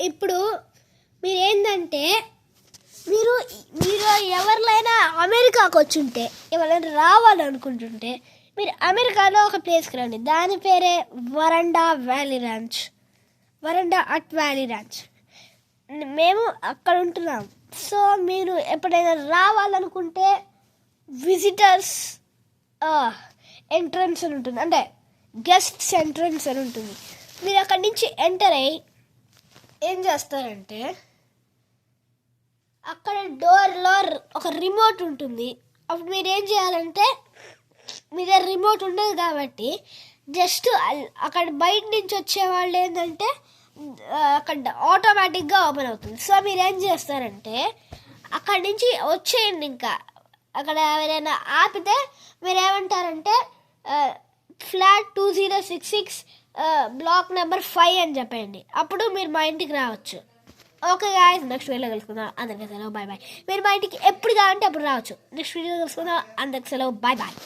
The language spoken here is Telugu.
ఇప్పుడు మీరేంటంటే మీరు మీరు ఎవరినైనా అమెరికాకు వచ్చుంటే ఎవరైనా రావాలనుకుంటుంటే మీరు అమెరికాలో ఒక ప్లేస్కి రండి. దాని పేరే వరండా అట్ వ్యాలీ ర్యాంచ్. మేము అక్కడ ఉంటున్నాం. సో మీరు ఎప్పుడైనా రావాలనుకుంటే విజిటర్స్ ఎంట్రన్స్ అని ఉంటుంది, అంటే గెస్ట్స్ ఎంట్రన్స్ అని ఉంటుంది. మీరు అక్కడి నుంచి ఎంటర్ అయ్యి ఏం చేస్తారంటే అక్కడ డోర్లో ఒక రిమోట్ ఉంటుంది. అప్పుడు మీరు ఏం చేయాలంటే మీ దగ్గర రిమోట్ ఉండదు కాబట్టి జస్ట్ అక్కడ బయట నుంచి వచ్చేవాళ్ళు ఏంటంటే అక్కడ ఆటోమేటిక్గా ఓపెన్ అవుతుంది. సో మీరు ఏం చేస్తారంటే అక్కడి నుంచి వచ్చేయండి. ఇంకా అక్కడ ఎవరైనా ఆపితే మీరు ఏమంటారంటే ఫ్లాట్ 2066 బ్లాక్ నెంబర్ 5 అని చెప్పండి. అప్పుడు మీరు మా ఇంటికి రావచ్చు. ఓకే గాయ్స్, నెక్స్ట్ వీడియోలో కలుసుకుందాం. అందరికీ సెలవు, బాయ్ బాయ్. మీరు మా ఇంటికి ఎప్పుడు కావాలంటే అప్పుడు రావచ్చు. నెక్స్ట్ వీడియోలో కలుసుకుందాం. అందరికీ సెలవు, బాయ్ బాయ్.